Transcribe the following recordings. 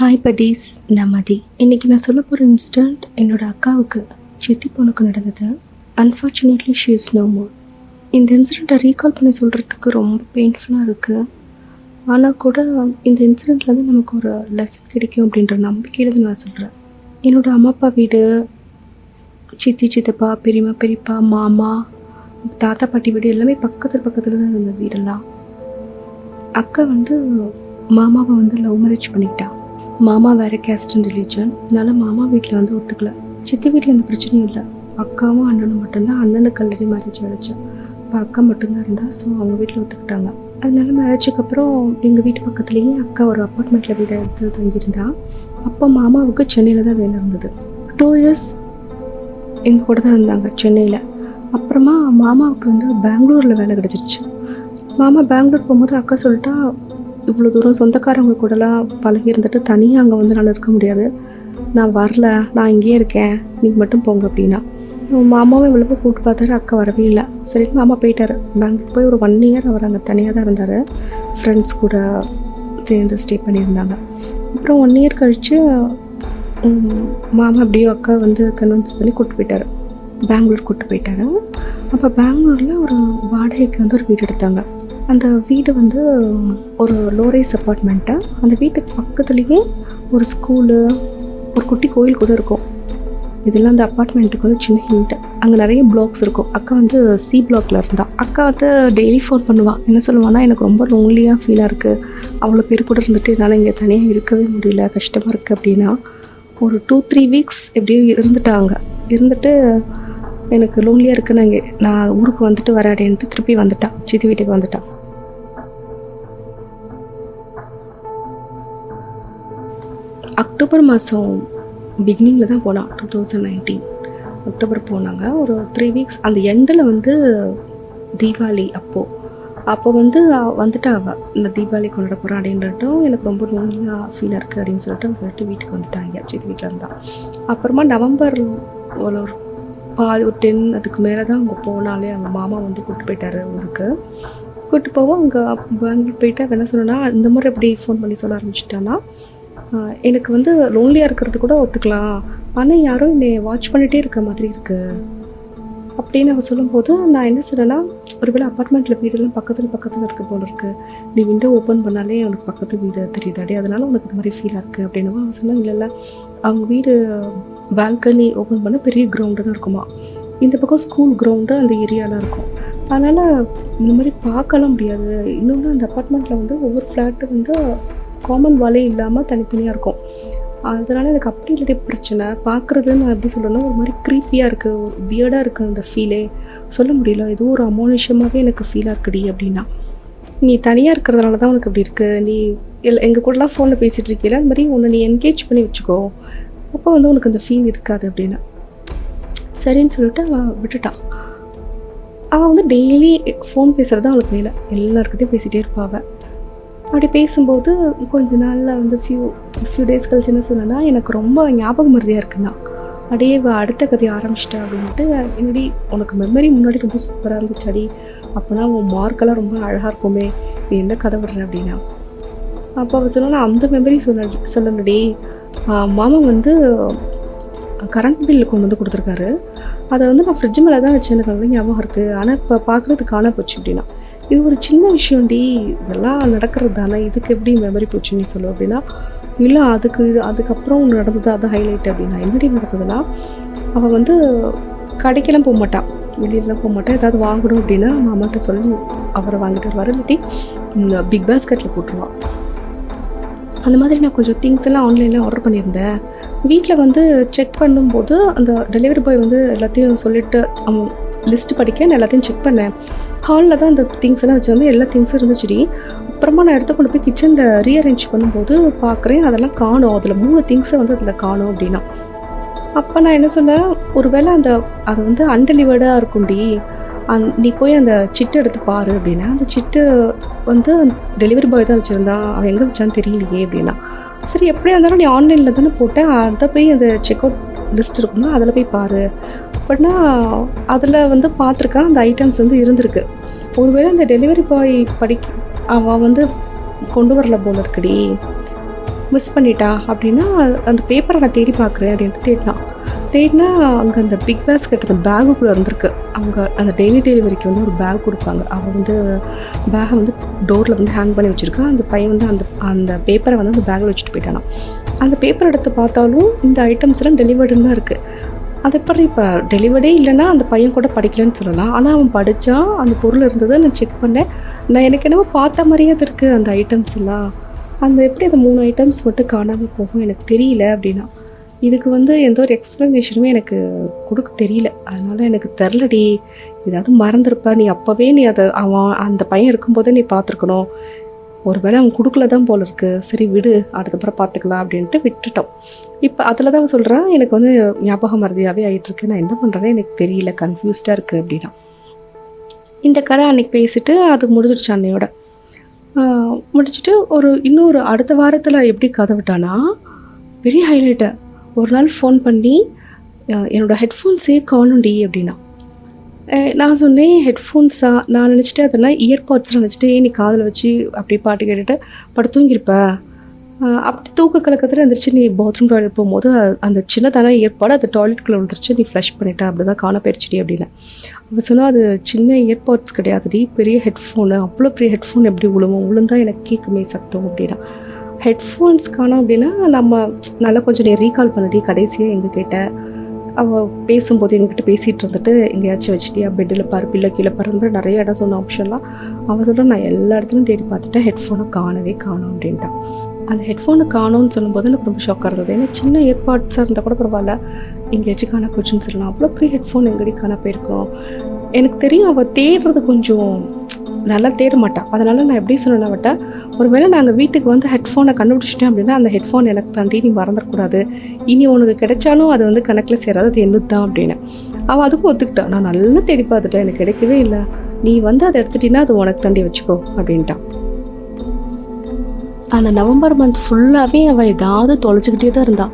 Hi buddies, நான் மதி. இன்றைக்கி நான் சொல்ல போகிற இன்சிடெண்ட் என்னோடய அக்காவுக்கு சித்தி பொண்ணுக்கு நடந்தது. Unfortunately she is no more. இந்த இன்சிடெண்ட்டை ரீகால் பண்ணி சொல்கிறதுக்கு ரொம்ப பெயின்ஃபுல்லாக இருக்குது. ஆனால் கூட இந்த இன்சிடெண்ட்லேருந்து நமக்கு ஒரு லெசன் கிடைக்கும் அப்படின்ற நம்பிக்கையில் நான் சொல்கிறேன். என்னோடய அம்மா அப்பா வீடு, சித்தி சித்தப்பா, பெரியம்மா பெரியப்பா, மாமா, தாத்தா பாட்டி வீடு எல்லாமே பக்கத்தில் தான் இருந்த வீடெல்லாம். அக்கா மாமாவை லவ் மேரேஜ் பண்ணிக்கிட்டா. மாமா வேறு கேஸ்ட் அண்ட் ரிலீஜன், அதனால் மாமா வீட்டில் ஒத்துக்கல. சித்தி வீட்டில் எந்த பிரச்சனையும் இல்லை. அக்காவும் அண்ணனும் மட்டும்தான். அண்ணனுக்கு ஆல்ரெடி மேரேஜ் ஆகிடுச்சு. இப்போ அக்கா மட்டும்தான் இருந்தால். ஸோ அவங்க வீட்டில் ஒத்துக்கிட்டாங்க. அதனால மேரேஜுக்கு அப்புறம் எங்கள் வீட்டு பக்கத்துலேயே அக்கா ஒரு அப்பார்ட்மெண்ட்டில் வீடு எடுத்து தங்கியிருந்தா. அப்போ மாமாவுக்கு சென்னையில் தான் வேலை இருந்தது. 2 years எங்கள் கூட தான் இருந்தாங்க சென்னையில். அப்புறமா மாமாவுக்கு பெங்களூரில் வேலை கிடச்சிருச்சு. மாமா பெங்களூர் போகும்போது அக்கா சொல்லிட்டா, இவ்வளோ தூரம் சொந்தக்காரங்க கூடலாம் பழகி இருந்துட்டு தனியாக அங்கே என்னால் இருக்க முடியாது, நான் வரல, நான் இங்கேயே இருக்கேன், நீங்கள் மட்டும் போங்க அப்படின்னா. மாமாவும் இவ்வளோ கூப்பிட்டு பார்த்தாரு, அக்கா வரவே இல்லை. சரி மாமா போயிட்டார். பெங்களூர் போய் ஒரு 1 year அவர் அங்கே தனியாக தான் இருந்தார். ஃப்ரெண்ட்ஸ் கூட சேர்ந்து ஸ்டே பண்ணியிருந்தாங்க. அப்புறம் 1 year கழித்து மாமா அப்படியே அக்கா கன்வின்ஸ் பண்ணி கூப்பிட்டு போயிட்டார். பெங்களூர் கூப்பிட்டு போயிட்டார். அப்போ பெங்களூரில் ஒரு வாடகைக்கு ஒரு வீடு எடுத்தாங்க. அந்த வீடு ஒரு லோரைஸ் அப்பார்ட்மெண்ட்டு. அந்த வீட்டுக்கு பக்கத்துலேயே ஒரு ஸ்கூலு, ஒரு குட்டி கோயில் கூட இருக்கும். இதெல்லாம் அந்த அப்பார்ட்மெண்ட்டுக்கு சின்ன ஹிண்ட். அங்கே நிறைய பிளாக்ஸ் இருக்கும். அக்கா சி பிளாக்ல இருந்தா. அக்கா டெய்லி ஃபோன் பண்ணுவாள். என்ன சொல்லுவான்னா, எனக்கு ரொம்ப லோன்லியாக ஃபீலாக இருக்குது, அவ்வளோ பேர் கூட இருந்துட்டு என்னால் இங்கே தனியாக இருக்கவே முடியல, கஷ்டமாக இருக்குது அப்படின்னா. ஒரு 2-3 weeks எப்படியும் இருந்துட்டாங்க. இருந்துட்டு எனக்கு லோன்லியாக இருக்குது, நான் ஊருக்கு வராடேன்ட்டு திருப்பி வந்துட்டான். சித்தி வீட்டுக்கு வந்துட்டான். அக்டோபர் மாதம் பிகினிங்கில் தான் போனான். 2019 அக்டோபர் போனாங்க. ஒரு 3 weeks. அந்த எண்டில் தீபாவளி அப்போ வந்துட்டா அவள், இந்த தீபாவளி கொண்டாட போகிறான் அப்படின்றட்டும், எனக்கு ரொம்ப லோன்லியாக ஃபீலாக இருக்குது அப்படின்னு சொல்லிட்டு வீட்டுக்கு வந்துட்டாங்க. சித்தி வீட்டில் இருந்தான். அப்புறமா நவம்பர் ஒரு 10 அதுக்கு மேலே தான் அங்கே போனாலே. அவங்க மாமா கூப்பிட்டு போயிட்டார் ஊருக்கு. கூப்பிட்டு போவோம். அங்கே பெங்களூர் போயிட்டு என்ன சொன்னா, இந்த மாதிரி எப்படி ஃபோன் பண்ணி சொல்ல ஆரம்பிச்சிட்டான்னா, எனக்கு லோன்லியாக இருக்கிறது கூட ஒத்துக்கலாம், ஆனால் யாரும் என்னை வாட்ச் பண்ணிகிட்டே இருக்க மாதிரி இருக்குது அப்படின்னு அவள் சொல்லும்போது, நான் என்ன சொன்னேன்னா, ஒருவேளை அப்பார்ட்மெண்ட்டில் வீடெல்லாம் பக்கத்தில் இருக்க போல இருக்குது, நீ விண்டோ ஓப்பன் பண்ணாலே அவனுக்கு பக்கத்து வீடு தெரியுதாடி, அதனால் உனக்கு இந்த மாதிரி ஃபீலாக இருக்குது அப்படின்னு அவன் சொன்னான். இல்லை அவங்க வீடு பால்கனி ஓப்பன் பண்ண பெரிய கிரவுண்டு தான் இருக்குமா. இந்த பக்கம் ஸ்கூல் கிரவுண்டு அந்த ஏரியாலாம் இருக்கும். அதனால் இந்த மாதிரி பார்க்கலாம் முடியாது. இன்னொன்று அந்த அப்பார்ட்மெண்ட்டில் ஒவ்வொரு ஃப்ளாட்டு காமன் வாலே இல்லாமல் தனித்தனியாக இருக்கும். அதனால் எனக்கு அப்படி இல்லாட்டி பிரச்சனை. பார்க்குறது நான் எப்படி சொல்லணும்னா, ஒரு மாதிரி க்ரீப்பியாக இருக்குது, ஒரு வியர்டாக இருக்குது அந்த ஃபீலே. சொல்ல முடியல, ஏதோ ஒரு அமானுஷமாகவே எனக்கு ஃபீலாக இருக்குடி அப்படின்னா. நீ தனியாக இருக்கிறதுனால தான் உனக்கு அப்படி இருக்குது, நீ எங்கள் கூடலாம் ஃபோனில் பேசிகிட்டு இருக்கீல, அது மாதிரி உன்னை நீ என்கேஜ் பண்ணி வச்சுக்கோ, அப்போ உனக்கு அந்த ஃபீல் இருக்காது அப்படின்னு. சரின்னு சொல்லிட்டு அவன் விட்டுட்டான். அவன் டெய்லி ஃபோன் பேசுகிறது தான் அவளுக்கு வேலை. எல்லாருக்கிட்டையும் பேசிகிட்டே இருப்பாள். அப்படி பேசும்போது கொஞ்ச நாளில் ஃபியூ டேஸ் கழிச்சு என்ன சொன்னேன்னா, எனக்கு ரொம்ப ஞாபகம் மருதியாக இருக்குன்னா, அப்படியே அடுத்த கதையை ஆரம்பிச்சிட்டா அப்படின்ட்டு. என்னடி உனக்கு மெமரி முன்னாடி ரொம்ப சூப்பராக இருந்துச்சு அடி, அப்போனா உன் மார்க்கெல்லாம் ரொம்ப அழகாக இருக்குமே, நீ என்ன கதை விடுற அப்படின்னா. அப்போ அவள் சொன்னா, அந்த மெமரி சொல்லலடி, மாமா கரண்ட் பில்லு கொண்டு கொடுத்துருக்காரு, அதை நான் ஃப்ரிட்ஜ் மேலே தான் வச்சேன், எனக்கு நல்லா ஞாபகம் இருக்குது, ஆனால் இப்போ பார்க்குறதுக்கு காண போச்சு அப்படின்னா. இது ஒரு சின்ன விஷயம்டி, இதெல்லாம் நடக்கிறது தானே, இதுக்கு எப்படி மெமரி போச்சு நீ சொல்லு அப்படின்னா. இல்லை அதுக்கப்புறம் ஒன்று நடந்தது, அது ஹைலைட் அப்படின்னா. என்னடி நடந்ததுன்னா, அவள் கடைக்கெல்லாம் போக மாட்டான், வெளியிலலாம் போக மாட்டான். ஏதாவது வாங்கணும் அப்படின்னா மாமாட்ட சொல்லி அவரை வாங்கிட்டு வர, இல்லாட்டி பிக் பாஸ்கெட்டில் போட்டுருவான். அந்த மாதிரி நான் கொஞ்சம் திங்ஸ் எல்லாம் ஆன்லைனில் ஆர்டர் பண்ணியிருந்தேன். வீட்டில் செக் பண்ணும்போது அந்த டெலிவரி பாய் எல்லாத்தையும் சொல்லிவிட்டு அவன் லிஸ்ட்டு படிக்க நான் எல்லாத்தையும் செக் பண்ணேன். ஹாலில் தான் அந்த திங்ஸ் எல்லாம் வச்சுருந்து எல்லா திங்ஸும் இருந்துச்சுடி. அப்புறமா நான் எடுத்து கொண்டு போய் கிச்சனில் ரீஅரேஞ்ச் பண்ணும்போது பார்க்குறேன், அதெல்லாம் காணும், அதில் 3 திங்ஸை அதில் காணும் அப்படின்னா. அப்போ நான் என்ன சொன்னேன், ஒரு வேளை அது அன்டெலிவர்டாக இருக்கும்டி, நீ போய் அந்த சிட்டு எடுத்து பாரு அப்படின்னா. அந்த சிட்டு டெலிவரி பாய் தான் வச்சுருந்தான், அவன் எங்கே வச்சான்னு தெரியலையே அப்படின்னா. சரி எப்படியா இருந்தாலும் நீ ஆன்லைனில் தானே போட்டேன், அதை போய் அந்த செக் அவுட் லிஸ்ட் இருக்குன்னா அதில் போய் பாரு அப்படின்னா. அதில் பார்த்துருக்கேன், அந்த ஐட்டம்ஸ் இருந்திருக்கு. ஒருவேளை அந்த டெலிவரி பாய் அவன் கொண்டு வரல போல இருக்குடி, மிஸ் பண்ணிட்டா அப்படின்னா அந்த பேப்பரை நான் தேடி பார்க்குறேன் அப்படின்ட்டு தேடினா அங்கே அந்த பிக் பேஸ்கெட் அந்த பேகுக்குள்ளே இருந்திருக்கு. அவங்க அந்த டெலிவரிக்கு வந்து ஒரு பேக் கொடுப்பாங்க. அவள் வந்து பேகை வந்து டோரில் வந்து ஹேங் பண்ணி வச்சுருக்கா. அந்த பையன் வந்து அந்த பேப்பரை வந்து அந்த பேக்கில் வச்சுட்டு போயிட்டானா. அந்த பேப்பர் எடுத்து பார்த்தாலும் இந்த ஐட்டம்ஸ் எல்லாம் டெலிவர்டுன்னு தான் இருக்குது. அது எப்படி இப்போ டெலிவர்டே இல்லைன்னா அந்த பையன் கூட படிக்கலன்னு சொல்லலாம். ஆனால் அவன் படித்தான், அந்த பொருள் இருந்ததை நான் செக் பண்ணேன். எனக்கு என்னவோ பார்த்த மாதிரியே அது இருக்குது அந்த ஐட்டம்ஸ் எல்லாம். எப்படி அந்த 3 ஐட்டம்ஸ் மட்டும் காணாமல் போகும் எனக்கு தெரியல அப்படின்னா. இதுக்கு வந்து எந்த ஒரு எக்ஸ்ப்ளனேஷனுமே எனக்கு கொடுக்க தெரியல. அதனால் எனக்கு தெரிலடி, ஏதாவது மறந்துருப்ப, நீ அப்போவே நீ அவன் அந்த பையன் இருக்கும்போதே நீ பார்த்துருக்கணும். ஒருவேளை அவன் கொடுக்கல தான் போல இருக்கு, சரி விடு, அடுத்தப்புறம் பார்த்துக்கலாம் அப்படின்ட்டு விட்டுட்டோம். இப்போ அதில் தான் சொல்கிறேன், எனக்கு வந்து ஞாபகம் மறதியாகவே ஆகிட்டுருக்கு, நான் என்ன பண்ணுறேன்னு எனக்கு தெரியல, கன்ஃபியூஸ்டாக இருக்குது அப்படின்னா. இந்த கதை அன்றைக்கி பேசிவிட்டு அது முடிஞ்சிடுச்சு அன்னையோட. முடிச்சுட்டு இன்னொரு அடுத்த வாரத்தில் எப்படி கதை விட்டானா பெரிய ஹைலைட்டு. ஒரு நாள் ஃபோன் பண்ணி என்னோடய ஹெட்ஃபோன்ஸே காணும்டி அப்படின்னா. நான் சொன்னேன் ஹெட்ஃபோன்ஸா, நான் நினச்சிட்டு அதெல்லாம் இயர்பாட்ஸ் நினச்சிட்டு நீ காதில் வச்சு அப்படியே பாட்டு கேட்டுட்டு படுத்து தூங்கியிருப்பேன். அப்படி தூக்க கலக்கத்தில் இருந்துருச்சு, நீ பாத்ரூம் டாய்லெட் போகும்போது அந்த சின்னதான இயர்பாடு அது டாய்லெட்டுக்குள்ளே விழுந்துருச்சு, நீ ஃப்ளஷ் பண்ணிட்டேன், அப்படி தான் காண போயிடுச்சுடி அப்படின்னா. அவள் சொன்னால் அது சின்ன இயர்பாட்ஸ் கிடையாதுடி, பெரிய ஹெட்ஃபோனு, அவ்வளோ பெரிய ஹெட்ஃபோன் எப்படி விழுந்தால் எனக்கு கேட்குமே சத்தம் அப்படின்னா. ஹெட்ஃபோன்ஸ் காணோம் அப்படின்னா நம்ம நல்லா கொஞ்சம் நீ ரீகால் பண்ணடி, கடைசியாக எங்கே கேட்டேன், அவள் பேசும்போது எங்ககிட்ட பேசிகிட்டு இருந்துட்டு எங்கேயாச்சும் வச்சுட்டியா, பெட்டில் பாரு, பிள்ளை கீழே பாருன்ற நிறைய இடம் சொன்ன ஆப்ஷன்லாம். அவள் சொல்ல நான் எல்லா இடத்துலையும் தேடி பார்த்துட்டேன், ஹெட்ஃபோனை காணோம் அப்படின்ட்டான். அந்த ஹெட்ஃபோனை காணோன்னு சொல்லும்போது எனக்கு ரொம்ப ஷாக்காக இருந்தது. ஏன்னா சின்ன இயர்பாட்ஸாக இருந்தால் கூட பரவாயில்ல, எங்கேயாச்சும் காண போச்சுன்னு சொல்லலாம், அவ்வளோ பெரிய ஹெட்ஃபோன் எங்கடி காண போயிருக்கோம். எனக்கு தெரியும் அவள் தேடுறது கொஞ்சம் நல்லா தேட மாட்டான். அதனால் நான் எப்படி சொன்னேன் அவட்ட, ஒருவேளை நாங்கள் வீட்டுக்கு வந்து ஹெட்ஃபோனை கண்டுபிடிச்சிட்டேன் அப்படின்னா அந்த ஹெட்ஃபோன் எனக்கு தாண்டி நீ மறந்துடக்கூடாது, இனி உனக்கு கிடைச்சாலும் அது வந்து கணக்கில் சேராது, அது என்னது தான் அப்படின்னு. அவள் அதுக்கும் ஒத்துக்கிட்டான். நான் நல்லா தேடி பார்த்துட்டேன், எனக்கு கிடைக்கவே இல்லை, நீ வந்து அதை எடுத்துட்டீங்கன்னா அது உனக்கு தாண்டி வச்சுக்கோ அப்படின்ட்டான். அந்த நவம்பர் மந்த் ஃபுல்லாகவே அவள் ஏதாவது தொலைச்சிக்கிட்டே தான் இருந்தாள்.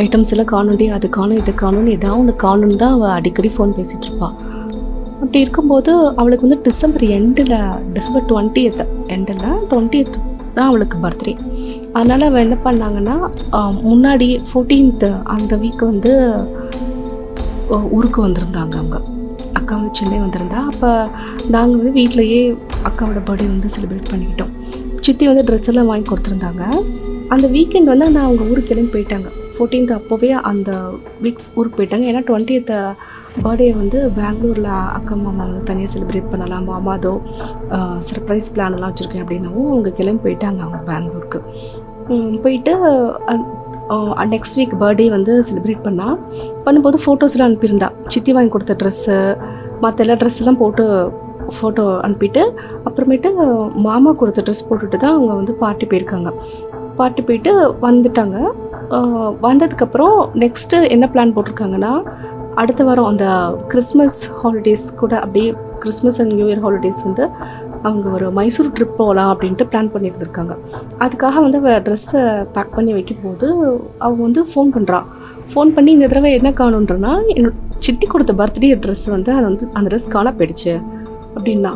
ஐட்டம்ஸ் எல்லாம் காணுண்டி, அது காணும் இது காணும்னு ஏதாவது ஒன்று காணுன்னு தான் அவள் அடிக்கடி ஃபோன் பேசிகிட்டு இருப்பாள். அப்படி இருக்கும்போது அவளுக்கு வந்து டிசம்பர் 20th தான் அவளுக்கு பர்த்டே. அதனால் அவள் என்ன பண்ணாங்கன்னா முன்னாடி 14th அந்த வீக் வந்து ஊருக்கு வந்திருந்தாங்க. அவங்க அக்கா வந்து சென்னை வந்திருந்தா. அப்போ நாங்கள் வந்து வீட்டிலையே அக்காவோட பர்த்டே வந்து செலிப்ரேட் பண்ணிக்கிட்டோம். சித்தி வந்து ட்ரெஸ் எல்லாம் வாங்கி கொடுத்துருந்தாங்க. அந்த வீக்கெண்ட் வந்து நான் அவங்க ஊருக்கு கிளம்பி போயிட்டாங்க. 14th அப்போவே அந்த வீக் ஊருக்கு போயிட்டாங்க. ஏன்னா 20th பர்த்டே வந்து பெங்களூரில் அக்கா மாமா வந்து தனியாக செலிப்ரேட் பண்ணலாம், மாமாதோ சர்ப்ரைஸ் பிளான்லாம் வச்சுருக்கேன் அப்படின்னாவும் அவங்க கிளம்பி போயிட்டாங்க அவங்க பெங்களூருக்கு. போயிட்டு நெக்ஸ்ட் வீக் பர்த்டே வந்து செலிப்ரேட் பண்ணும்போது ஃபோட்டோஸ்லாம் அனுப்பியிருந்தா. சித்தி வாங்கி கொடுத்த ட்ரெஸ்ஸு மற்ற எல்லா ட்ரெஸ்ஸெல்லாம் போட்டு ஃபோட்டோ அனுப்பிட்டு அப்புறமேட்டு மாமா கொடுத்த ட்ரெஸ் போட்டுட்டு தான் அவங்க வந்து பார்ட்டி போயிருக்காங்க. பார்ட்டி போயிட்டு வந்துட்டாங்க. வந்ததுக்கப்புறம் நெக்ஸ்ட்டு என்ன பிளான் போட்டிருக்காங்கன்னா, அடுத்த வாரம் அந்த கிறிஸ்மஸ் ஹாலிடேஸ் கூட அப்படியே Christmas and new year holidays வந்து அவங்க ஒரு மைசூர் ட்ரிப் போகலாம் அப்படின்ட்டு பிளான் பண்ணியிருந்திருக்காங்க. அதுக்காக வந்து அவள் ட்ரெஸ்ஸை பேக் பண்ணி வைக்கும்போது அவங்க வந்து ஃபோன் பண்ணி இந்த தடவை என்ன காணுன்றனா, என்னோட சித்தி கொடுத்த பர்த்டே ட்ரெஸ் வந்து அது வந்து அந்த ட்ரெஸ் காண போயிடுச்சு அப்படின்னா.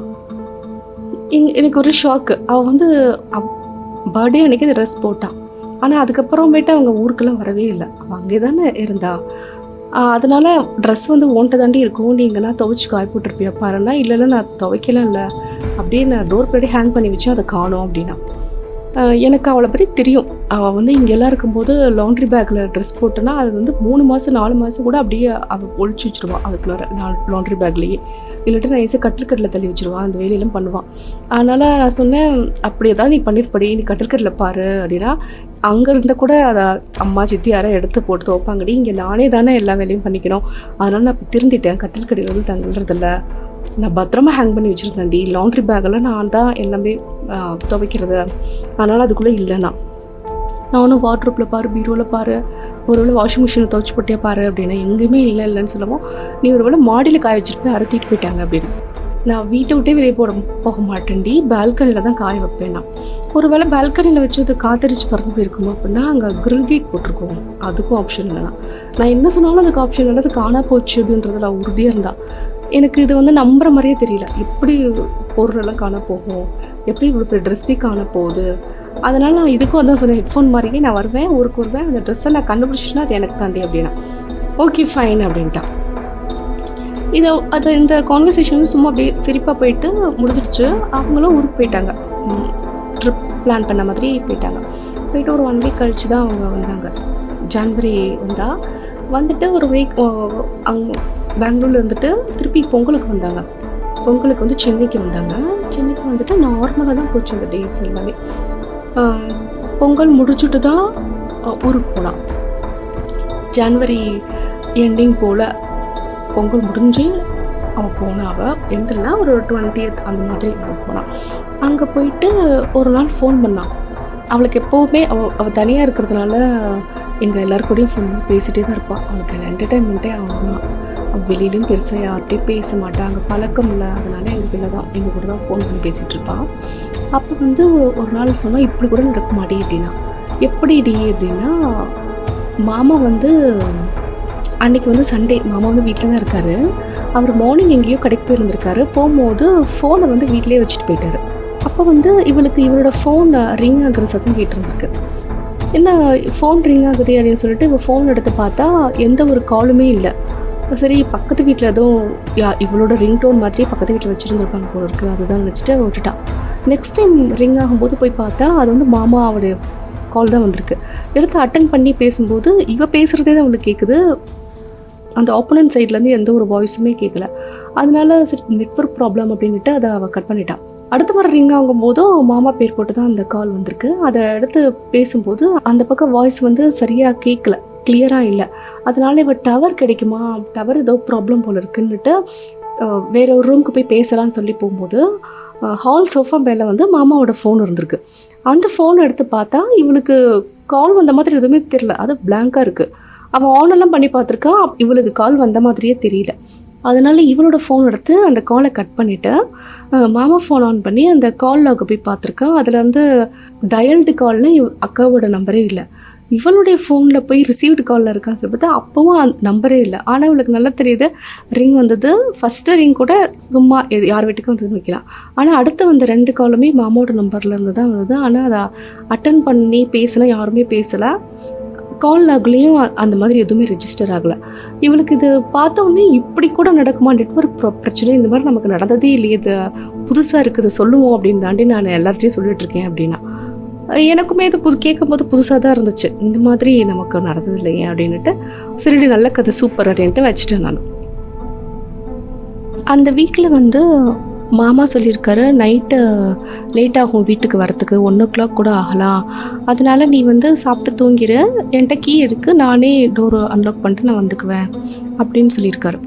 எனக்கு ஒரு ஷாக்கு. அவள் வந்து பர்த்டே அன்றைக்கி அந்த ட்ரெஸ் போட்டான். ஆனால் அதுக்கப்புறமேட்டு அவங்க ஊருக்கெல்லாம் வரவே இல்லை, அவள் அங்கே தானே இருந்தா. அதனால் ட்ரெஸ் வந்து ஓன்ட்ட தாண்டி இருக்கும், நீங்கள்னா துவைச்சி காய போட்டிருப்பியா பாருன்னா. இல்லைன்னா நான் துவைக்கலாம் இல்லை, அப்படியே நான் டோர் பின்னாடி ஹேங் பண்ணி வச்சு அதை காணோம் அப்படின்னா. எனக்கு அவளை பற்றி தெரியும். அவள் வந்து இங்கெல்லாம் இருக்கும்போது லாண்ட்ரி பேக்கில் ட்ரெஸ் போட்டோன்னா அது வந்து 3 மாதம் 4 மாதம் கூட அப்படியே அவள் ஒழிச்சு வச்சுருவான் அதுக்குள்ளார லாண்ட்ரி பேக்லேயே. இல்லாட்டி நான் ஈஸியாக கட்டில் தள்ளி வச்சுருவான், அந்த வேலையெல்லாம் பண்ணுவான். அதனால் நான் சொன்னேன், அப்படி ஏதாவது நீ பண்ணிருப்படி, நீ கட்டில் பாரு அப்படின்னா. அங்கே இருந்தால் கூட அதை அம்மா சித்தி யாரை எடுத்து போட்டு துவைப்பாங்கடி, இங்கே நானே தானே எல்லா வேலையும் பண்ணிக்கணும். அதனால் நான் இப்போ திருந்திட்டேன், கட்டில் வந்து தங்குறதில்ல, நான் பத்திரமா ஹேங் பண்ணி வச்சுருந்தேன்டி, லாண்ட்ரி பேக்கெல்லாம் நான் தான் எல்லாமே துவைக்கிறது, அதனால் அதுக்குள்ளே இல்லைண்ணா. நானும் வாட்ரூப்பில் பாரு, பீரோவில் பாரு, ஒருவேளை வாஷிங் மிஷினில் துவைச்சி போட்டியா பாரு அப்படின்னா. எங்கேயுமே இல்லைன்னு சொல்லவும், நீ ஒருவேளை மாடியில் காய வச்சுட்டு அறுத்திட்டு போயிட்டாங்க அப்படின்னு. நான் வீட்டை விட்டே வெளியே போக மாட்டேன்டி, பால்கனியில் தான் காய வைப்பேன். நான் ஒருவேளை பால்கனியில் வச்சு அது காத்தடிச்சு பறந்து போயிருக்குமோ அப்படின்னா அங்கே கிரில் கேட் போட்டிருக்கோம், அதுக்கும் ஆப்ஷன் இல்லைனா. நான் என்ன சொன்னாலும் அதுக்கு ஆப்ஷன் இல்லை, அது காணா போச்சு அப்படின்றது நான் உறுதியாக இருந்தா. எனக்கு இது வந்து நம்புற மாதிரியே தெரியல, எப்படி பொருளெல்லாம் காண போகும், எப்படி இவ்வளோ பெரிய ட்ரெஸ்ஸே காண போகுது. அதனால் நான் இதுக்கும் அதான் சொன்னேன், ஹெட்ஃபோன் மாதிரியே நான் வருவேன், ஊருக்கு வருவேன், அந்த ட்ரெஸ்ஸை நான் கண்டுபிடிச்சிட்டுனா அது எனக்கு தாண்டி அப்படின்னா ஓகே ஃபைன் அப்படின்ட்டான். இந்த கான்வர்சேஷன் சும்மா அப்படியே சிரிப்பாக போயிட்டு முடிஞ்சிடுச்சு. அவங்களும் ஊருக்கு போயிட்டாங்க, ட்ரிப் பிளான் பண்ண மாதிரி போயிட்டாங்க. போயிட்டு ஒரு 1 வீக் கழித்து தான் அவங்க வந்தாங்க. ஜான்வரி வந்துட்டு ஒரு வீக் அங்கே பெங்களூரில் இருந்துட்டு திருப்பி பொங்கலுக்கு வந்தாங்க. பொங்கலுக்கு வந்து சென்னைக்கு வந்தாங்க. சென்னைக்கு வந்துட்டு நார்மலாக தான் போச்சு அந்த டேஸ் எல்லாமே. பொங்கல் முடிச்சுட்டு தான் ஊருக்கு போகலாம். ஜான்வரி எண்டிங் போல் பொங்கல் முடிஞ்சு அவள் போனாவ எண்டில் ஒரு 20th அந்த மாதிரி அவள் போனான். அங்கே போயிட்டு ஒரு நாள் ஃபோன் பண்ணான். அவளுக்கு எப்போவுமே அவள் தனியாக இருக்கிறதுனால எங்கள் எல்லாருக்கூடையும் ஃபோன் பண்ணி பேசிகிட்டே தான் இருப்பாள். அவளுக்கு என்டர்டைன்மெண்ட்டே அவள் தான். அவள் வெளியிலையும் பெருசாக யார்கிட்டையும் பேச மாட்டாள், அங்கே பழக்கம் இல்லை. அதனால எங்கள் கூட தான் ஃபோன் பண்ணி பேசிகிட்டு இருப்பாள். அப்போ வந்து ஒரு நாள் சொன்னால் இப்படி கூட நடக்க மாட்டே அப்படின்னா. எப்படி டி அப்படின்னா, மாமா வந்து அன்றைக்கி வந்து சண்டே, மாமா வந்து வீட்டில் தான் இருக்கார். அவர் மார்னிங் எங்கேயோ கடைக்கு போயிருந்திருக்காரு. போகும்போது ஃபோனை வந்து வீட்டிலே வச்சுட்டு போயிட்டார். அப்போ வந்து இவளோட ஃபோன் ரிங் ஆகிற சத்தம் கேட்டுருந்துருக்கு. என்ன ஃபோன் ரிங் ஆகுது அப்படின்னு சொல்லிட்டு இவள் ஃபோன் எடுத்து பார்த்தா எந்த ஒரு காலுமே இல்லை. சரி, பக்கத்து வீட்டில் எதுவும் இவளோட ரிங்டோன் மாதிரியே பக்கத்து வீட்டில் வச்சுருந்துருப்பாங்க போல இருக்குது, அதுதான் நினச்சிட்டு விட்டுட்டான். நெக்ஸ்ட் டைம் ரிங் ஆகும்போது போய் பார்த்தா அது வந்து மாமாவோடைய கால் தான் வந்திருக்கு. எடுத்து அட்டன் பண்ணி பேசும்போது இவள் பேசுகிறதே தான் அவளுக்கு கேட்குது. அந்த ஆப்போனன்ட் சைட்லேருந்து எந்த ஒரு வாய்ஸுமே கேட்கல. அதனால சரி நெட்வொர்க் ப்ராப்ளம் அப்படின்ட்டு அதை அவள் கட் பண்ணிட்டான். அடுத்த முறை ரிங் ஆகும்போதும் மாமா பேர் போட்டு தான் அந்த கால் வந்திருக்கு. அதை எடுத்து பேசும்போது அந்த பக்கம் வாய்ஸ் வந்து சரியாக கேட்கல, கிளியராக இல்லை. அதனால இவள் டவர் கிடைக்குமா, டவர் ஏதோ ப்ராப்ளம் போல் இருக்குன்னுட்டு வேற ஒரு ரூமுக்கு போய் பேசலான்னு சொல்லி போகும்போது ஹால் சோஃபா மேலே வந்து மாமாவோட ஃபோன் இருந்திருக்கு. அந்த ஃபோனை எடுத்து பார்த்தா இவளுக்கு கால் வந்த மாதிரி எதுவுமே தெரியல, அது பிளாங்காக இருக்குது. அவன் ஆனெல்லாம் பண்ணி பார்த்துருக்கான், இவளுக்கு கால் வந்த மாதிரியே தெரியல. அதனால இவளோட ஃபோன் எடுத்து அந்த காலை கட் பண்ணிவிட்டு மாமா ஃபோன் ஆன் பண்ணி அந்த கால் லாக போய் பார்த்துருக்கான். அதில் வந்து டயல்டு கால்னு அக்காவோட நம்பரே இல்லை. இவளுடைய ஃபோனில் போய் ரிசீவ்டு காலில் இருக்கான்னு சொல்லி பார்த்தா அப்போவும் நம்பரே இல்லை. ஆனால் இவளுக்கு நல்லா தெரியுது ரிங் வந்தது. ஃபஸ்ட்டு ரிங் கூட சும்மா யார் வீட்டுக்கும் வந்து வைக்கலாம். ஆனால் அடுத்து வந்த 2 காலுமே மாமாவோட நம்பரில் இருந்து தான் வந்தது. ஆனால் அதை அட்டன் பண்ணி பேசினா யாருமே பேசலை. கால் லாக்லேயும் அந்த மாதிரி எதுவுமே ரெஜிஸ்டர் ஆகலை. இவளுக்கு இது பார்த்தோன்னே இப்படி கூட நடக்குமா, நெட்வொர்க் பிரச்சனை இந்த மாதிரி நமக்கு நடந்ததே இல்லையே, இது புதுசாக இருக்குது சொல்லுவோம் அப்படின்னு தாண்டி நான் எல்லார்ட்டையும் சொல்லிட்டுருக்கேன் அப்படின்னா. எனக்குமே இது கேட்கும்போது புதுசாக தான் இருந்துச்சு, இந்த மாதிரி நமக்கு நடந்தது இல்லையே அப்படின்ட்டு. சரிடி நல்ல கதை சூப்பர் அப்படின்ட்டு வச்சுட்டேன் நான். அந்த வீக்கில் வந்து மாமா சொல்லியிருக்காரு நைட்டு லேட் ஆகும் வீட்டுக்கு வரத்துக்கு, 1 o'clock கூட ஆகலாம், அதனால நீ வந்து சாப்பிட்டு தூங்கிடு, என்கிட்ட கீ இருக்குது, நானே டோரை அன்லாக் பண்ணிட்டு நான் வந்துக்குவேன் அப்படின்னு சொல்லியிருக்காரு.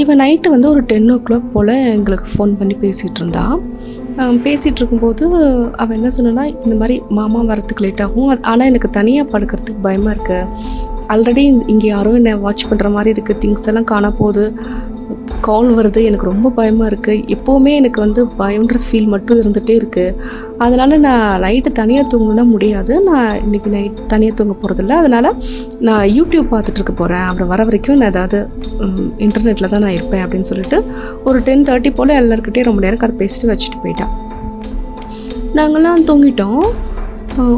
இவன் நைட்டு வந்து ஒரு 10 o'clock போல் எங்களுக்கு ஃபோன் பண்ணி பேசிகிட்டு இருந்தா. பேசிகிட்டு இருக்கும்போது அவன் என்ன சொன்னான்னா, இந்த மாதிரி மாமா வரத்துக்கு லேட் ஆகும், ஆனால் எனக்கு தனியாக படுக்கிறதுக்கு பயமாக இருக்குது, ஆல்ரெடி இங்கே யாரும் என்னை வாட்ச் பண்ணுற மாதிரி இருக்குது, திங்ஸ் எல்லாம் காண போகுது, கால் வருது, எனக்கு ரொம்ப பயமாக இருக்குது, எப்போவுமே எனக்கு வந்து பயம்ன்ற ஃபீல் மட்டும் இருந்துகிட்டே இருக்குது, அதனால் நான் நைட்டு தனியாக தூங்கணுன்னா முடியாது, நான் இன்றைக்கி நைட் தனியாக தூங்க போகிறதில்ல, அதனால் நான் யூடியூப் பார்த்துட்ருக்க போகிறேன், அப்புறம் வர வரைக்கும் நான் ஏதாவது இன்டர்நெட்டில் தான் நான் இருப்பேன் அப்படின்னு சொல்லிட்டு ஒரு 10:30 போல் எல்லாருக்கிட்டே ரொம்ப நேரம் கதை பேசிட்டு வச்சுட்டு போயிட்டான். நாங்கள்லாம் தூங்கிட்டோம்.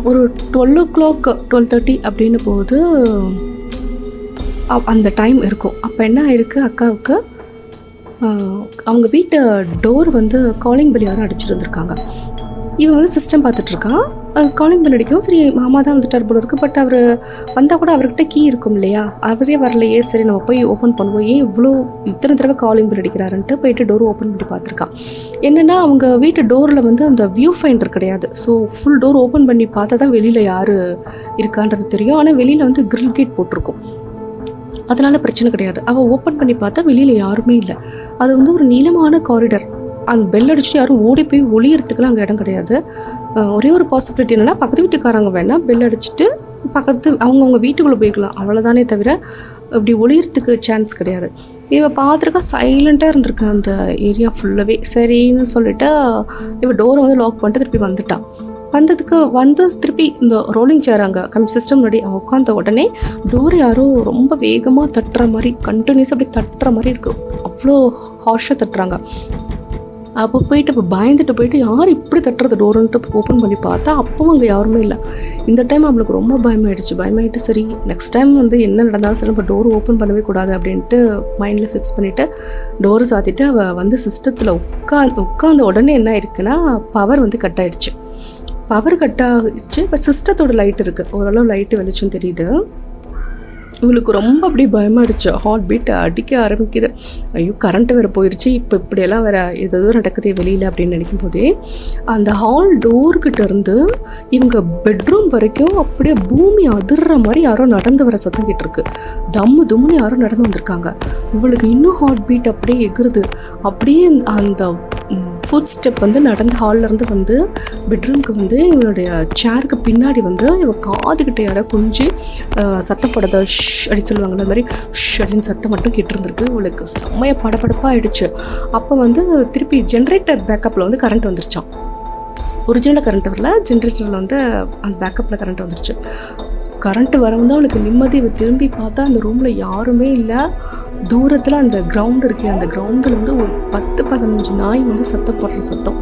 ஒரு 12 o'clock 12:30 அப்படின்னு போது அந்த டைம் இருக்கும். அப்போ என்ன ஆயிருக்கு, அக்காவுக்கு அவங்க வீட்டு டோர் வந்து காலிங் பெல் யாரும் அடிச்சுட்டு இருந்திருக்காங்க. இவன் வந்து சிஸ்டம் பார்த்துட்ருக்கான், காலிங் பெல் அடிக்கும். சரி மாமா தான் வந்துட்டார் போல இருக்குது, பட் அவர் வந்தால் கூட அவர்கிட்ட கீ இருக்கும் இல்லையா, அவரே வரலையே, சரி நம்ம போய் ஓப்பன் பண்ணுவோம், ஏன் இத்தனை தடவை காலிங் பெல் அடிக்கிறாருன்ட்டு போயிட்டு டோர் ஓப்பன் பண்ணி பார்த்துருக்கான். என்னென்னா அவங்க வீட்டு டோரில் வந்து அந்த வியூ ஃபைண்டர் கிடையாது. ஸோ ஃபுல் டோர் ஓப்பன் பண்ணி பார்த்தா தான் வெளியில் யார் இருக்கான்றது தெரியும். ஆனால் வெளியில் வந்து கிரில் கேட் போட்டிருக்கும், அதனால் பிரச்சனை கிடையாது. அவள் ஓப்பன் பண்ணி பார்த்தா வெளியில் யாருமே இல்லை. அது வந்து ஒரு நீளமான காரிடர். அந்த பெல் அடிச்சுட்டு யாரும் ஓடி போய் ஒளியறதுக்குலாம் அங்கே இடம் கிடையாது. ஒரே ஒரு பாசிபிலிட்டி என்னென்னா, பக்கத்து வீட்டுக்காரங்க வேணால் பெல் அடிச்சுட்டு அவங்கவுங்க வீட்டுக்குள்ளே போய்க்கலாம், அவ்வளோதானே தவிர இப்படி ஒளியறதுக்கு சான்ஸ் கிடையாது. இவள் பார்த்துருக்கா, சைலண்ட்டாக இருந்திருக்கா அந்த ஏரியா ஃபுல்லாகவே. சரின்னு சொல்லிவிட்டு இவள் டோரை வந்து லாக் பண்ணிட்டு திருப்பி வந்துட்டான். வந்து திருப்பி இந்த ரோலிங் சேர் அங்கே சிஸ்டம் முன்னாடி அவன் உட்காந்த உடனே டோர் யாரோ ரொம்ப வேகமாக தட்டுற மாதிரி, கண்டினியூஸாக அப்படி தட்டுற மாதிரி இருக்குது, அவ்வளோ ஹார்ஷாக தட்டுறாங்க. அப்போ போயிட்டு இப்போ பயந்துட்டு போயிட்டு யார் இப்படி தட்டுறது டோருன்ட்டு ஓப்பன் பண்ணி பார்த்தா அப்போவும் அங்கே யாருமே இல்லை. இந்த டைம் அவளுக்கு ரொம்ப பயமாயிட்டு சரி நெக்ஸ்ட் டைம் வந்து என்ன நடந்தாலும் சரி நம்ம டோர் ஓப்பன் பண்ணவே கூடாது அப்படின்ட்டு மைண்டில் ஃபிக்ஸ் பண்ணிவிட்டு டோரை சாத்திட்டு அவள் வந்து சிஸ்டத்தில் உட்காந்த உடனே என்ன ஆயிருக்குன்னா பவர் வந்து கட் ஆகிடுச்சு. பவர் கட் ஆகிடுச்சு. இப்போ சிஸ்டத்தோட லைட் இருக்குது, ஓரளவு லைட்டு வெளிச்சம் தெரியுது. இவளுக்கு ரொம்ப அப்படியே பயமாகிடுச்சு. ஹார்ட் பீட் அடிக்க ஆரம்பிக்குது. ஐயோ கரண்ட்டு வேறு போயிடுச்சு, இப்போ இப்படியெல்லாம் வேறு ஏதோ நடக்குதே வெளியில் அப்படின்னு நினைக்கும் போதே அந்த ஹால் டோர்கிட்ட இருந்து இவங்க பெட்ரூம் வரைக்கும் அப்படியே பூமி அதிர்ற மாதிரி யாரோ நடந்து வர சத்தம் கேட்டிருக்கு. தும்முன்னு யாரோ நடந்து வந்திருக்காங்க. இவளுக்கு இன்னும் ஹார்ட் பீட் அப்படியே எகுறுது. அப்படியே அந்த ஃபுட் ஸ்டெப் வந்து நடந்து ஹால்லேருந்து வந்து பெட்ரூம்க்கு வந்து இவளுடைய சேருக்கு பின்னாடி வந்து இவள் காதுகிட்ட யாரோ குஞ்சு சத்தப்படத ஷ் அப்படின்னு சொல்லுவாங்க, அந்த மாதிரி ஷ் அப்படின்னு சத்தம் மட்டும் கேட்டுருந்துருக்கு. இவளுக்கு செம்மையாக படப்படப்பாக ஆகிடுச்சு. அப்போ வந்து திருப்பி ஜென்ரேட்டர் பேக்கப்பில் வந்து கரண்ட் வந்துருச்சான். ஒரிஜினல் கரண்ட் வரல, ஜென்ரேட்டரில் வந்து அந்த பேக்கப்பில் கரண்ட் வந்துருச்சு. கரண்ட்டு வர வந்து அவளுக்கு நிம்மதி. திரும்பி பார்த்தா அந்த ரூமில் யாருமே இல்லை. தூரத்தில் அந்த கிரவுண்டு இருக்குது, அந்த கிரவுண்டில் வந்து ஒரு 10-15 நாய் வந்து சத்தப்படுற சத்தம்.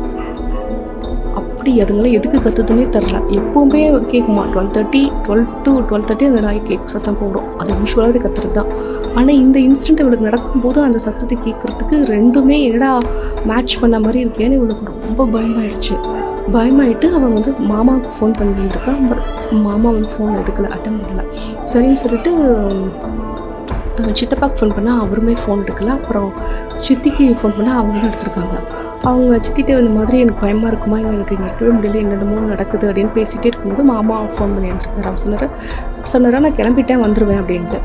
அப்படி அதுங்களாம் எதுக்கு கற்றுதுன்னே தெரில. எப்போவுமே கேட்குமா 12:30 அந்த நாய் சத்தம் போடும். அது யூஸ்வலாக கத்துறது தான். ஆனால் இந்த இன்சிடென்ட் இவளுக்கு நடக்கும்போது அந்த சத்தத்தை கேட்குறதுக்கு ரெண்டுமே என்னடா மேட்ச் பண்ண மாதிரி இருக்கேன்னு இவளுக்கு ரொம்ப பயமாயிட்டு அவன் வந்து மாமாவுக்கு ஃபோன் பண்ணியிருக்கா. மாமா வந்து ஃபோன் எடுக்கலை, அட்டன் பண்ணலை. சரின்னு சொல்லிட்டு சித்தப்பாவுக்கு ஃபோன் பண்ணால் அவருமே ஃபோன் எடுக்கலை. அப்புறம் சித்திக்கு ஃபோன் பண்ணால் அவங்க தான் எடுத்திருக்காங்க. அவங்க சித்திட்டு இந்த மாதிரி எனக்கு பயமாக இருக்குமா, எனக்கு இங்கே இருக்கவே முடியல, என்னென்னமோ நடக்குது அப்படின்னு பேசிகிட்டே இருக்கும்போது மாமா ஃபோன் பண்ணி எடுத்துருக்காரு. அவர் சொன்னாரா நான் கிளம்பிட்டேன் வந்துடுவேன் அப்படின்ட்டு.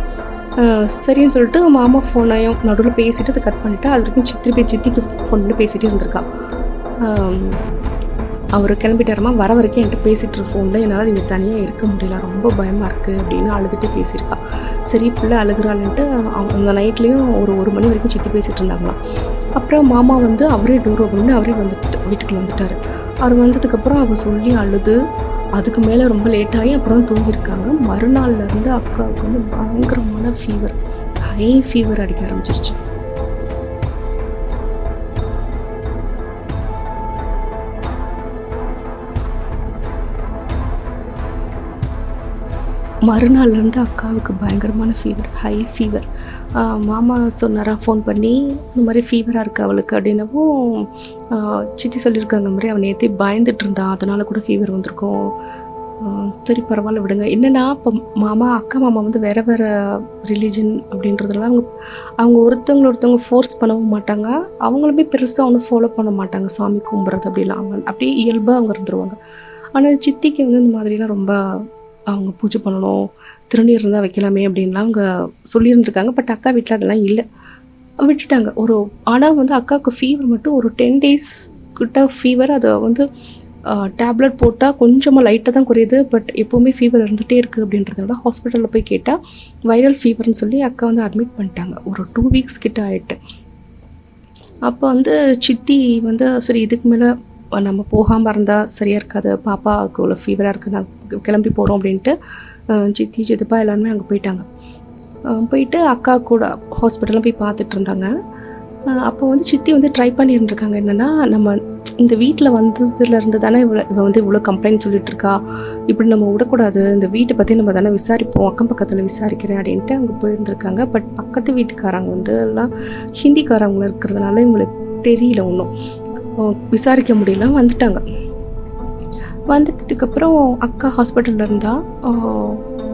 சரின்னு சொல்லிட்டு மாமா ஃபோனையும் நடுவில் பேசிவிட்டு அதை கட் பண்ணிவிட்டு அது வரைக்கும் சித்திக்கு ஃபோன் பண்ணி பேசிகிட்டே இருந்திருக்கா. அவர் கிளம்பிட்டாரமா, வர வரைக்கும் என்கிட்ட பேசிகிட்டு ஃபோனில் என்னால் இங்கே தனியாக இருக்க முடியல, ரொம்ப பயமாக இருக்குது அப்படின்னு அழுதுகிட்டே பேசியிருக்கா. சரி பிள்ளை அழுகிறாள்ன்ட்டு அந்த நைட்லேயும் ஒரு மணி வரைக்கும் சித்தி பேசிகிட்டு இருந்தாங்களாம். அப்புறம் மாமா வந்து அவரே டோர் ஓப்பன் பண்ணி அவரே வீட்டுக்குள்ள வந்துட்டார். அவர் வந்ததுக்கப்புறம் அவர் சொல்லி அழுது அதுக்கு மேலே ரொம்ப லேட்டாகி அப்புறம் தூங்கியிருக்காங்க. மறுநாள்லேருந்து அக்காவுக்கு வந்து பயங்கரமான ஃபீவர், ஹை ஃபீவர் அடிக்க ஆரம்பிச்சிருச்சு. மறுநாள்லேருந்து அக்காவுக்கு பயங்கரமான ஃபீவர், ஹை ஃபீவர். மாமா சொன்னாரா ஃபோன் பண்ணி இந்த மாதிரி ஃபீவராக இருக்குது அவளுக்கு அப்படின்னவும் சித்தி சொல்லியிருக்காங்க, இந்த மாதிரி அவன் நேற்றே பயந்துட்டு இருந்தான், அதனால் கூட ஃபீவர் வந்திருக்கும். சரி பரவாயில்ல விடுங்க. என்னென்னா இப்போ அக்கா மாமா வந்து வேறு ரிலீஜன் அப்படின்றதுலாம் அவங்க ஒருத்தவங்க ஃபோர்ஸ் பண்ணவும் மாட்டாங்க, அவங்களுமே பெருசாக ஒன்றும் ஃபாலோ பண்ண மாட்டாங்க சாமி கும்பிட்றது அப்படிலாம். அவங்க அப்படியே இயல்பாக அவங்க இருந்துருவாங்க. ஆனால் சித்திக்கு வந்து இந்த மாதிரிலாம் ரொம்ப அவங்க பூஜை பண்ணணும், திருநீர் இருந்தால் வைக்கலாமே அப்படின்லாம் அவங்க சொல்லியிருந்துருக்காங்க. பட் அக்கா வீட்டில் அதெல்லாம் இல்லை, விட்டுட்டாங்க. ஆனால் வந்து அக்காவுக்கு ஃபீவர் மட்டும் ஒரு 10 days கிட்ட ஃபீவர். அதை வந்து டேப்லெட் போட்டால் கொஞ்சமாக லைட்டாக தான் குறையுது, பட் எப்போவுமே ஃபீவர் இருந்துகிட்டே இருக்குது அப்படின்றதுனால ஹாஸ்பிட்டலில் போய் கேட்டால் வைரல் ஃபீவர்னு சொல்லி அக்கா வந்து அட்மிட் பண்ணிட்டாங்க. ஒரு 2 weeks கிட்ட ஆகிட்டு. அப்போ வந்து சித்தி வந்து சரி இதுக்கு மேலே நம்ம போகாமல் இருந்தால் சரியாக இருக்காது, பாப்பாவுக்கு இவ்வளோ ஃபீவராக இருக்குது, நான் கிளம்பி போகிறோம் அப்படின்ட்டு சித்தி சித்தப்பா எல்லாருமே அங்கே போயிட்டாங்க. போயிட்டு அக்கா கூட ஹாஸ்பிட்டலில் போய் பார்த்துட்டு இருந்தாங்க. அப்போ வந்து சித்தி வந்து ட்ரை பண்ணியிருந்துருக்காங்க, என்னென்னா நம்ம இந்த வீட்டில் வந்ததுலேருந்து தானே இவள் வந்து இவ்வளோ கம்ப்ளைண்ட் சொல்லிட்டு இருக்கா, இப்படி நம்ம விடக்கூடாது, இந்த வீட்டை பற்றி நம்ம தானே விசாரிப்போம், அக்கம் பக்கத்தில் விசாரிக்கிறேன் அப்படின்ட்டு அங்கே போயிருந்துருக்காங்க. பட் பக்கத்து வீட்டுக்காரங்க வந்து எல்லாம் ஹிந்திக்காரவங்க இருக்கிறதுனால இவங்களுக்கு தெரியல, ஒன்றும் விசாரிக்க முடியல. வந்துட்டதுக்கப்புறம் அக்கா ஹாஸ்பிட்டலில் இருந்தால்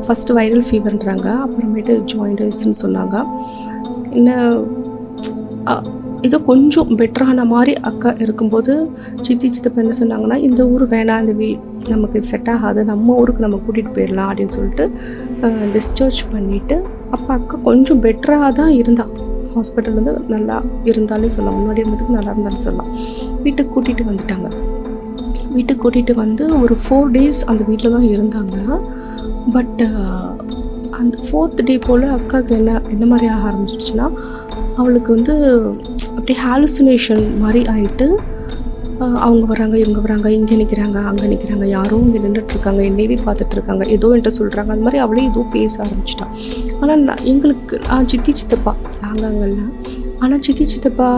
ஃபஸ்ட்டு வைரல் ஃபீவர்ன்றாங்க, அப்புறமேட்டு ஜாயிண்டஸ்ன்னு சொன்னாங்க. என்ன ஏதோ கொஞ்சம் பெட்டரான மாதிரி அக்கா இருக்கும்போது சித்தி சித்தப்பா என்ன சொன்னாங்கன்னா, இந்த ஊர் வேணாம், இந்த நமக்கு செட் ஆகாது, நம்ம ஊருக்கு நம்ம கூட்டிகிட்டு போயிடலாம் அப்படின்னு சொல்லிட்டு டிஸ்சார்ஜ் பண்ணிவிட்டு, அப்போ அக்கா கொஞ்சம் பெட்டராக தான் இருந்தாள். ஹாஸ்பிட்டல்லேருந்து நல்லா இருந்தாலே சொல்லலாம், முன்னாடி இருந்ததுக்கு நல்லா இருந்தாலும் சொல்லலாம். வீட்டுக்கு கூட்டிகிட்டு வந்துட்டாங்க. வீட்டுக்கு கூட்டிகிட்டு வந்து ஒரு 4 days அந்த வீட்டில் தான் இருந்தாங்க. பட் அந்த 4th day போல் அக்காவுக்கு என்ன மாதிரி ஆக ஆரம்பிச்சிடுச்சுன்னா, அவளுக்கு வந்து அப்படியே ஹாலுசினேஷன் மாதிரி ஆகிட்டு, அவங்க வராங்க, இவங்க வராங்க, இங்கே நிற்கிறாங்க, அங்கே நிற்கிறாங்க, யாரோ இங்கே நின்றுட்டுருக்காங்க, என்னையவே பார்த்துட்ருக்காங்க, ஏதோ என்கிட்ட சொல்கிறாங்க, அந்த மாதிரி அவளே ஏதோ பேச ஆரம்பிச்சிட்டான். ஆனால் எங்களுக்கு சித்தி சித்தப்பா நாங்கள் அங்கெல்லாம், ஆனால் சித்தி சித்தப்பா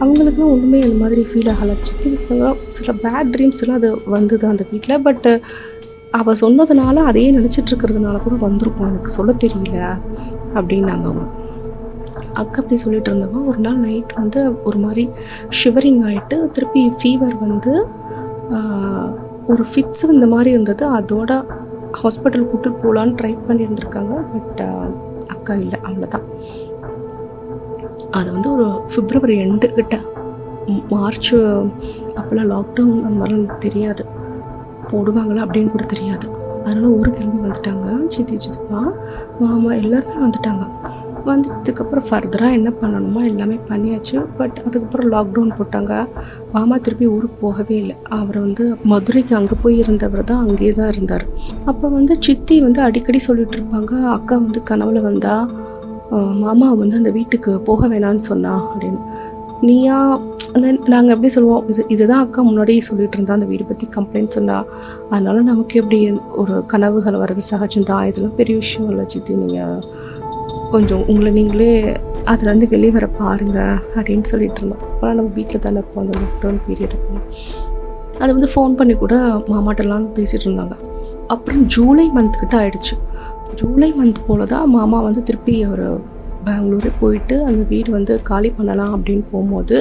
அவங்களுக்குலாம் ஒன்றுமே அந்த மாதிரி ஃபீல் ஆகலை. சித்தி சில பேட் ட்ரீம்ஸ்லாம் அது வந்தது அந்த வீட்டில். பட்டு அவள் சொன்னதுனால அதையே நினச்சிட்ருக்கிறதுனால கூட வந்திருக்கும், எனக்கு சொல்ல தெரியல அப்படின்னாங்க அவங்க. அக்கா அப்படி சொல்லிட்டு இருந்தவங்க ஒரு நாள் நைட் வந்து ஒரு மாதிரி ஷிவரிங் ஆகிட்டு திருப்பி ஃபீவர் வந்து ஒரு ஃபிட்ஸ் இந்த மாதிரி இருந்தது. அதோட ஹாஸ்பிட்டல் கூப்பிட்டு போகலான்னு ட்ரை பண்ணியிருந்திருக்காங்க. பட் அக்கா இல்லை, அவ்வளோதான். அது வந்து ஒரு பிப்ரவரி எண்டு கிட்ட, மார்ச் அப்போல்லாம் லாக்டவுன் அந்த மாதிரிலாம் தெரியாது, போடுவாங்களா அப்படின்னு கூட தெரியாது. அதனால் ஊருக்கு கிளம்பி வந்துட்டாங்க. சித்தி சித்தப்பா மாமா எல்லாருமே வந்துட்டாங்க. வந்ததுக்கப்புறம் ஃபர்தராக என்ன பண்ணணுமோ எல்லாமே பண்ணியாச்சு. பட் அதுக்கப்புறம் லாக்டவுன் போட்டாங்க. மாமா திருப்பி ஊருக்கு போகவே இல்லை. அவர் வந்து மதுரைக்கு அங்கே போய் இருந்தவர் தான் அங்கேயே தான் இருந்தார். அப்போ வந்து சித்தி வந்து அடிக்கடி சொல்லிகிட்டு இருப்பாங்க, அக்கா வந்து கனவுல வந்தா மாமா வந்து அந்த வீட்டுக்கு போக வேணான்னு சொன்னா அப்படின்னு. நீயா நாங்கள் எப்படி சொல்லுவோம், இதுதான் அக்கா முன்னாடியே சொல்லிட்டு இருந்தா அந்த வீடு பற்றி கம்ப்ளைண்ட் சொன்னா, அதனால நமக்கு எப்படி ஒரு கனவுகள் வர்றது சகஜம்தான், இதெல்லாம் பெரிய விஷயம் இல்லை சித்தி, நீங்கள் கொஞ்சம் உங்களை நீங்களே அதுலேருந்து வெளியே வர பாருங்க அப்படின்னு சொல்லிட்டு இருந்தோம். அப்போலாம் நம்ம வீட்டில் தானே இருப்போம், அந்த லாக்டவுன் பீரியட் இருக்கும். அதை வந்து ஃபோன் பண்ணி கூட மாமாட்டெல்லாம் பேசிகிட்டு இருந்தாங்க. அப்புறம் ஜூலை மந்த்கிட்ட ஆயிடுச்சு. ஜூலை மந்த் போல் தான் மாமா வந்து திருப்பி அவர் பெங்களூரே போயிட்டு அந்த வீடு வந்து காலி பண்ணலாம் அப்படின்னு போகும்போது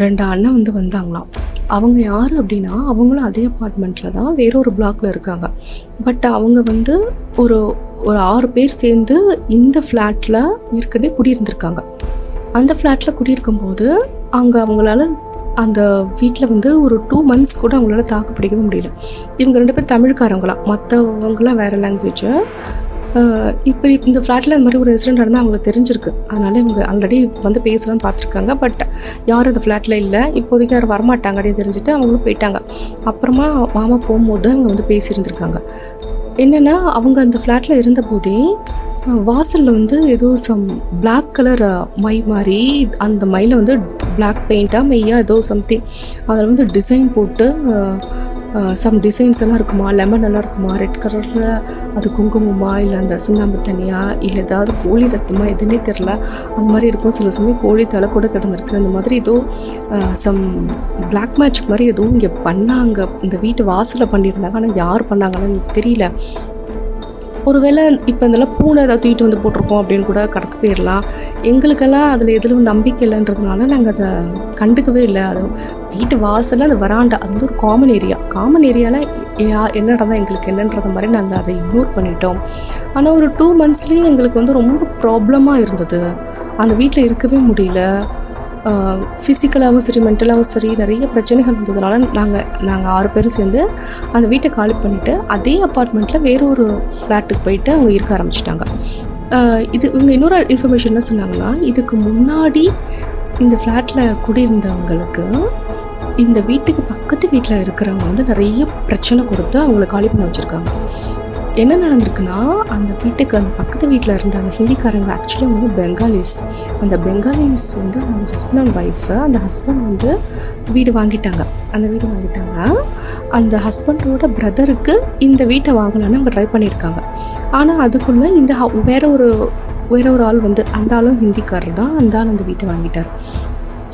2 அண்ணன் வந்து வந்தாங்களாம். அவங்க யார் அப்படின்னா, அவங்களும் அதே அப்பார்ட்மெண்ட்டில் தான் வேறொரு பிளாக்ல இருக்காங்க. பட் அவங்க வந்து ஒரு 6 பேர் சேர்ந்து இந்த ஃப்ளாட்டில் ஏற்கனவே குடியிருந்திருக்காங்க. அந்த ஃப்ளாட்டில் குடியிருக்கும்போது அங்கே அவங்களால அந்த வீட்டில் வந்து ஒரு 2 months கூட அவங்களால தாக்கு பிடிக்கவே முடியல. இவங்க 2 பேர் தமிழ்காரங்களாம், மற்றவங்களாம் வேறு லாங்குவேஜு. இப்போ இந்த ஃப்ளாட்டில் இந்த மாதிரி ஒரு இன்சிடென்ட் நடந்தால் அவங்களுக்கு தெரிஞ்சிருக்கு. அதனால் இவங்க ஆல்ரெடி வந்து பேசலாம் பார்த்துருக்காங்க. பட் யாரும் அந்த ஃப்ளாட்டில் இல்லை, இப்போதைக்கு யாரும் வரமாட்டாங்க அப்படின்னு தெரிஞ்சுட்டு அவங்களும் போயிட்டாங்க. அப்புறமா மாமா போகும்போது அவங்க வந்து பேசியிருந்திருக்காங்க. என்னென்னா, அவங்க அந்த ஃப்ளாட்டில் இருந்தபோதே வாசலில் வந்து ஏதோ பிளாக் கலர் மை மாதிரி, அந்த மையில் வந்து பிளாக் பெயிண்ட்டாக மையாக ஏதோ சம்திங் அதில் வந்து டிசைன் போட்டு சம் டிசைன்ஸ் எல்லாம் இருக்குமா, லெமன் எல்லாம் இருக்குமா, ரெட் கலரில் அது குங்குமமா, இல்லை அந்த சுண்ணாம்பு தண்ணியாக, இல்லை ஏதாவது கோழி ரத்தமாக, எதுன்னே தெரில, அந்த மாதிரி இருக்கும். சில சமயம் கோழி தலை கூட கிடந்திருக்கு. அந்த மாதிரி ஏதோ சம் பிளாக் மேஜிக் மாதிரி ஏதோ இங்கே பண்ணாங்க, இந்த வீட்டு வாசலில் பண்ணியிருந்தாங்க. ஆனால் யார் பண்ணாங்கன்னு தெரியல. ஒருவேளை இப்போ இதெல்லாம் பூனை ஏதாவது தூக்கிட்டு வந்து போட்டிருக்கோம் அப்படின்னு கூட கடக்க போயிடலாம். எங்களுக்கெல்லாம் அதில் எதிலும் நம்பிக்கை இல்லைன்றதுனால நாங்கள் அதை கண்டுக்கவே இல்லை. அது வீட்டு வாசலில் அந்த வராண்டா, அது வந்து ஒரு காமன் ஏரியாவில் என்ன நடந்தால் எங்களுக்கு என்னன்றது மாதிரி நாங்கள் அதை இக்னோர் பண்ணிட்டோம். ஆனால் ஒரு 2 monthsலேயே எங்களுக்கு வந்து ரொம்ப ப்ராப்ளமாக இருந்தது. அந்த வீட்டில் இருக்கவே முடியல. ஃபிசிக்கலாகவும் சரி, மென்டலாகவும் சரி, நிறைய பிரச்சனைகள் இருந்ததுனால நாங்கள் 6 பேரும் சேர்ந்து அந்த வீட்டை காலி பண்ணிவிட்டு அதே அப்பார்ட்மெண்ட்டில் வேறு ஒரு ஃப்ளாட்டுக்கு போயிட்டு அவங்க இருக்க ஆரம்பிச்சிட்டாங்க. இவங்க இன்னொரு இன்ஃபர்மேஷன் என்ன சொன்னாங்கன்னா, இதுக்கு முன்னாடி இந்த ஃப்ளாட்டில் குடியிருந்தவங்களுக்கு இந்த வீட்டுக்கு பக்கத்து வீட்டில் இருக்கிறவங்க வந்து நிறைய பிரச்சனை கொடுத்து அவங்கள காலி பண்ண வச்சுருக்காங்க. என்ன நடந்திருக்குன்னா, அந்த வீட்டுக்கு அந்த பக்கத்து வீட்டில் இருந்த அந்த ஹிந்திக்காரங்க ஆக்சுவலி வந்து பெங்காலிஸ். அந்த பெங்காலிஸ் வந்து அந்த ஹஸ்பண்ட் அண்ட் ஒய்ஃபு, அந்த ஹஸ்பண்ட் வந்து வீடு வாங்கிட்டாங்க. அந்த ஹஸ்பண்டோட பிரதருக்கு இந்த வீட்டை வாங்கலான்னு அவங்க ட்ரை பண்ணியிருக்காங்க. ஆனால் அதுக்குள்ளே இந்த வேற ஒரு ஆள் வந்து, அந்த ஆளும் ஹிந்திக்காரர் தான், அந்த ஆள் அந்த வீட்டை வாங்கிட்டார்.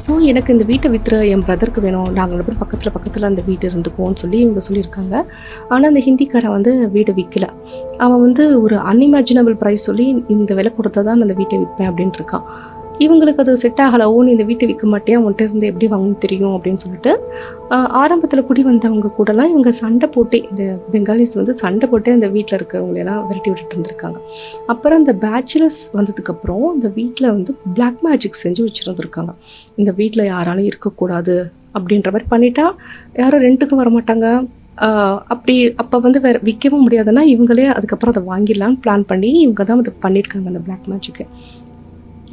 ஸோ எனக்கு இந்த வீட்டை விற்றுற, என் பிரதருக்கு வேணும், நாங்கள் 2 பேரும் பக்கத்தில் அந்த வீடு இருந்துக்குவோன்னு சொல்லி இவங்க சொல்லியிருக்காங்க. ஆனால் அந்த ஹிந்திக்காரன் வந்து வீடை விற்கலை. அவன் வந்து ஒரு அன்இமேஜினபிள் ப்ரைஸ் சொல்லி இந்த விலை கொடுத்தா தான் அந்த வீட்டை விற்பேன் அப்படின்ட்டு இருக்கான். இவங்களுக்கு அது செட் ஆகலை. நீ இந்த வீட்டை விற்க மாட்டேன், அவன்கிட்ட இருந்து எப்படி வாங்கன்னு தெரியும் அப்படின்னு சொல்லிட்டு ஆரம்பத்தில் குடி வந்தவங்க கூடலாம் இவங்க சண்டை போட்டே, இந்த பெங்காலிஸ் வந்து சண்டை போட்டே அந்த வீட்டில் இருக்கிறவங்களெல்லாம் விரட்டி விட்டுட்டு இருந்திருக்காங்க. அப்புறம் அந்த பேச்சுலர்ஸ் வந்ததுக்கப்புறம் அந்த வீட்டில் வந்து பிளாக் மேஜிக் செஞ்சு வச்சுருந்துருக்காங்க. இந்த வீட்டில் யாராலும் இருக்கக்கூடாது அப்படின்ற மாதிரி பண்ணிட்டா யாரும் ரெண்ட்டுக்கு வரமாட்டாங்க. அப்போ வந்து வேறு விற்கவும் முடியாதுன்னா இவங்களே அதுக்கப்புறம் அதை வாங்கிடலான்னு பிளான் பண்ணி இவங்க தான் வந்து பண்ணியிருக்காங்க அந்த பிளாக் மேஜிக்கு.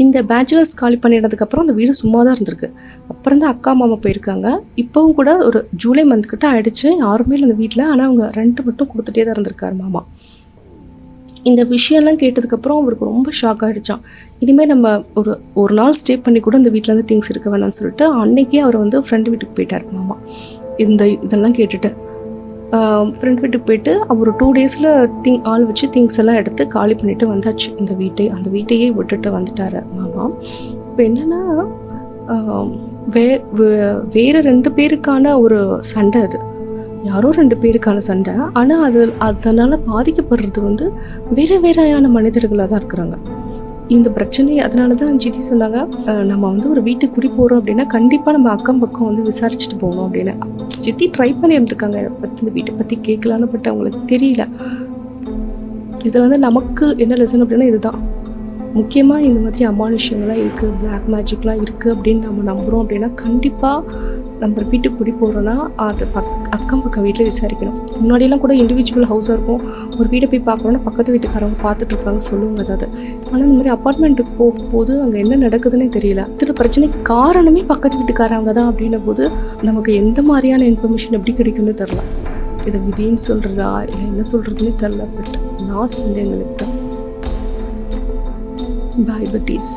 இந்த பேச்சுலர்ஸ் காலி பண்ணிடுறதுக்கப்புறம் அந்த வீடு சும்மா தான் இருந்திருக்கு. அப்புறம் தான் அக்கா மாமா போயிருக்காங்க. இப்போவும் கூட ஒரு ஜூலை மந்த்கிட்ட ஆயிடுச்சு, யாருமே இல்லை அந்த வீட்டில். ஆனால் அவங்க ரெண்ட் மட்டும் கொடுத்துட்டே தான் இருந்திருக்காரு மாமா. இந்த விஷயம்லாம் கேட்டதுக்கப்புறம் அவருக்கு ரொம்ப ஷாக் ஆகிடுச்சான். இனிமேல் நம்ம ஒரு நாள் ஸ்டே பண்ணி கூட இந்த வீட்டில் வந்து திங்ஸ் இருக்க வேணாம்னு சொல்லிட்டு அன்னைக்கே அவர் வந்து ஃப்ரெண்டு வீட்டுக்கு போயிட்டார் மாமா. இதெல்லாம் கேட்டுட்டு ஃப்ரெண்ட் வீட்டுக்கு போயிட்டு அவர் 2 daysல ஆள் வச்சு திங்ஸ் எல்லாம் எடுத்து காலி பண்ணிவிட்டு வந்தாச்சு. அந்த வீட்டையே விட்டுட்டு வந்துட்டார் மாமா. இப்போ என்னென்னா, ஆம், வே வேறு 2 பேருக்கான ஒரு சண்டை அது. யாரோ 2 பேருக்கான சண்டை. ஆனால் அதனால் பாதிக்கப்படுறது வந்து வேறையான மனிதர்களாக தான் இருக்கிறாங்க. இந்த பிரச்சனை அதனால தான் ஜிதி சொன்னாங்க, நம்ம வந்து ஒரு வீட்டுக்கு குடி போகிறோம் அப்படின்னா கண்டிப்பாக நம்ம அக்கம் பக்கம் வந்து விசாரிச்சுட்டு போகணும் அப்படின்னு. ஜித்தி ட்ரை பண்ணியிருந்துருக்காங்க இதை பற்றி, இந்த வீட்டை பற்றி கேட்கலான்னு, பட் அவங்களுக்கு தெரியல. இதில் வந்து நமக்கு என்ன லெசன் அப்படின்னா இதுதான் முக்கியமாக. இந்த மாதிரி அமானுஷ்யங்கள்லாம் இருக்குது, பிளாக் மேஜிக்லாம் இருக்குது அப்படின்னு நம்ம நம்புகிறோம் அப்படின்னா கண்டிப்பாக நம்ம வீட்டுக்கு குடி போகிறோன்னா அது அக்கம் பக்கம் வீட்டில் விசாரிக்கணும். முன்னாடியெல்லாம் கூட இண்டிவிஜுவல் ஹவுஸாக இருக்கும், ஒரு வீடை போய் பார்க்குறோன்னா பக்கத்து வீட்டுக்காரவங்க பார்த்துட்ருப்பாங்க, சொல்லுவாங்க ஏதாவது. ஆனால் இந்த மாதிரி அப்பார்ட்மெண்ட்டுக்கு போகும்போது அங்கே என்ன நடக்குதுன்னே தெரியல. இத்தனை பிரச்சனைக்கு காரணமே பக்கத்து வீட்டுக்காரவங்க தான் அப்படின்ன போது நமக்கு எந்த மாதிரியான இன்ஃபர்மேஷன் எப்படி கிடைக்கும்னு தெரில. இதை விதின்னு சொல்கிறதா இல்லை என்ன சொல்கிறதுனே தெரில. பட் லாஸ் வந்து எங்களுக்கு தான். பாய் பட்டீஸ்.